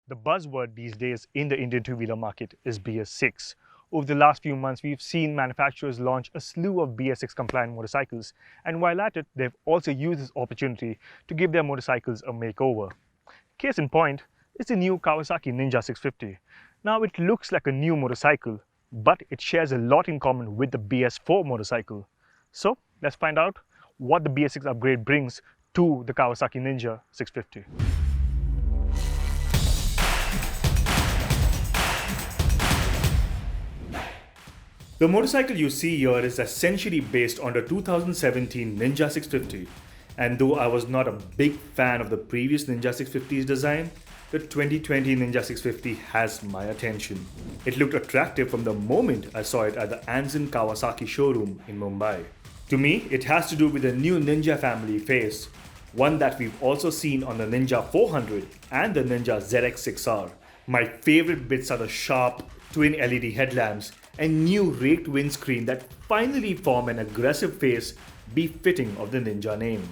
The buzzword these days in the Indian two-wheeler market is BS6. Over the last few months, we've seen manufacturers launch a slew of BS6 compliant motorcycles, and while at it, they've also used this opportunity to give their motorcycles a makeover. Case in point is the new Kawasaki Ninja 650. Now, it looks like a new motorcycle, but it shares a lot in common with the BS4 motorcycle. So, let's find out what the BS6 upgrade brings to the Kawasaki Ninja 650. The motorcycle you see here is essentially based on the 2017 Ninja 650, and though I was not a big fan of the previous Ninja 650's design, the 2020 Ninja 650 has my attention. It looked attractive from the moment I saw it at the Anzin Kawasaki showroom in Mumbai. To me, it has to do with the new Ninja family face, one that we've also seen on the Ninja 400 and the Ninja ZX6R. My favorite bits are the sharp twin LED headlamps and new raked windscreen that finally form an aggressive face befitting of the Ninja name.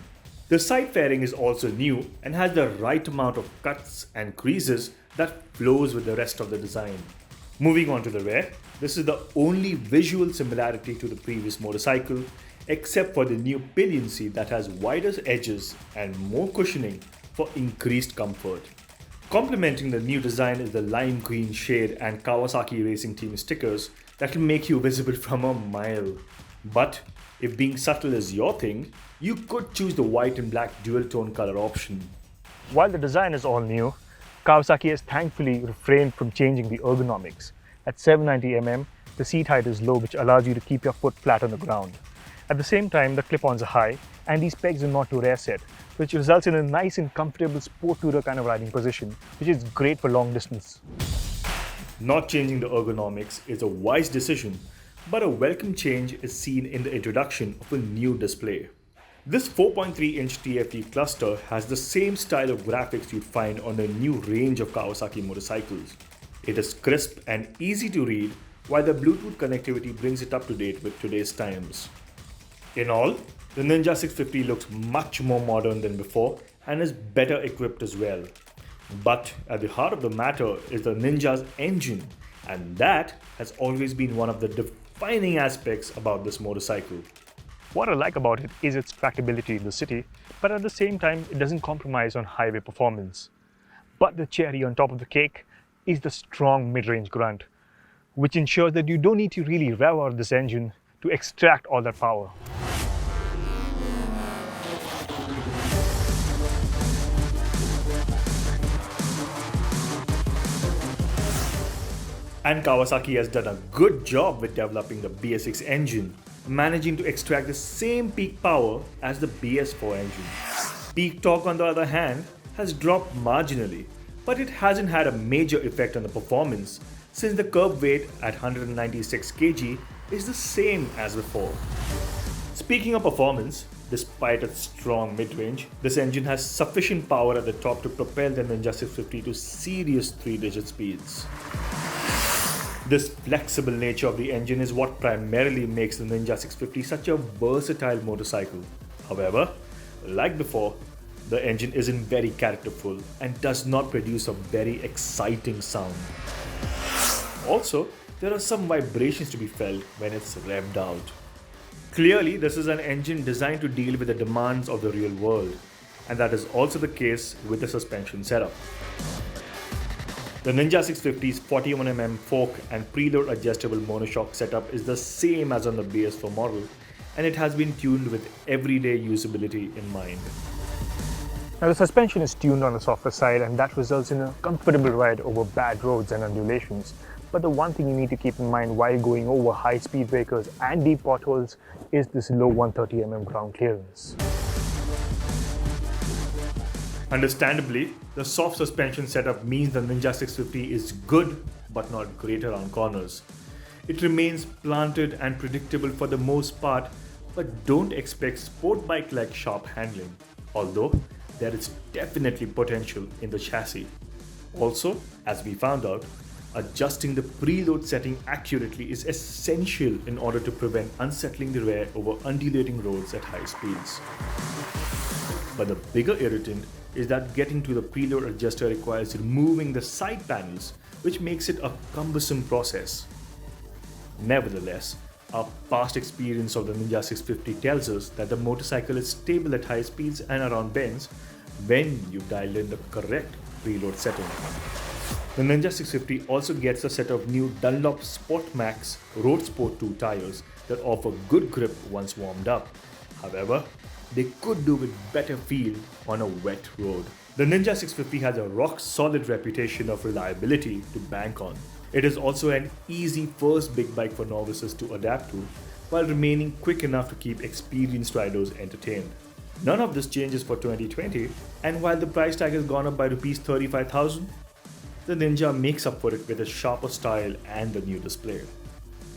The side fairing is also new and has the right amount of cuts and creases that flows with the rest of the design. Moving on to the rear, this is the only visual similarity to the previous motorcycle, except for the new pillion seat that has wider edges and more cushioning for increased comfort. Complementing the new design is the lime green shade and Kawasaki Racing Team stickers that will make you visible from a mile. But if being subtle is your thing, you could choose the white and black dual tone color option. While the design is all new, Kawasaki has thankfully refrained from changing the ergonomics. At 790mm, the seat height is low, which allows you to keep your foot flat on the ground. At the same time, the clip-ons are high and these pegs are not too rear set, which results in a nice and comfortable sport tourer kind of riding position, which is great for long distance. Not changing the ergonomics is a wise decision, but a welcome change is seen in the introduction of a new display. This 4.3-inch TFT cluster has the same style of graphics you'd find on the new range of Kawasaki motorcycles. It is crisp and easy to read, while the Bluetooth connectivity brings it up to date with today's times. In all, the Ninja 650 looks much more modern than before and is better equipped as well. But at the heart of the matter is the Ninja's engine, and that has always been one of the defining aspects about this motorcycle. What I like about it is its tractability in the city, but at the same time it doesn't compromise on highway performance. But the cherry on top of the cake is the strong mid-range grunt, which ensures that you don't need to really rev out this engine to extract all that power. And Kawasaki has done a good job with developing the BS6 engine, managing to extract the same peak power as the BS4 engine. Peak torque, on the other hand, has dropped marginally, but it hasn't had a major effect on the performance since the curb weight at 196 kg is the same as before. Speaking of performance, despite its strong mid-range, this engine has sufficient power at the top to propel the Ninja 650 to serious 3-digit speeds. This flexible nature of the engine is what primarily makes the Ninja 650 such a versatile motorcycle. However, like before, the engine isn't very characterful and does not produce a very exciting sound. Also, there are some vibrations to be felt when it's revved out. Clearly, this is an engine designed to deal with the demands of the real world, and that is also the case with the suspension setup. The Ninja 650's 41mm fork and preload adjustable monoshock setup is the same as on the BS4 model, and it has been tuned with everyday usability in mind. Now, the suspension is tuned on the softer side, and that results in a comfortable ride over bad roads and undulations. But the one thing you need to keep in mind while going over high speed breakers and deep potholes is this low 130mm ground clearance. Understandably, the soft suspension setup means the Ninja 650 is good but not great around corners. It remains planted and predictable for the most part, but don't expect sport bike-like sharp handling, although there is definitely potential in the chassis. Also, as we found out, adjusting the preload setting accurately is essential in order to prevent unsettling the rear over undulating roads at high speeds. But the bigger irritant is that getting to the preload adjuster requires removing the side panels, which makes it a cumbersome process. Nevertheless, our past experience of the Ninja 650 tells us that the motorcycle is stable at high speeds and around bends when you dial in the correct preload setting. The Ninja 650 also gets a set of new Dunlop Sport Max Road Sport 2 tires that offer good grip once warmed up. However, they could do with better feel on a wet road. The Ninja 650 has a rock-solid reputation of reliability to bank on. It is also an easy first big bike for novices to adapt to, while remaining quick enough to keep experienced riders entertained. None of this changes for 2020, and while the price tag has gone up by Rs 35,000, the Ninja makes up for it with a sharper style and the new display.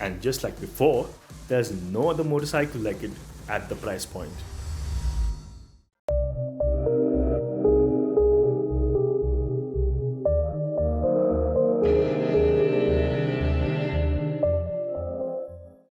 And just like before, there's no other motorcycle like it at the price point.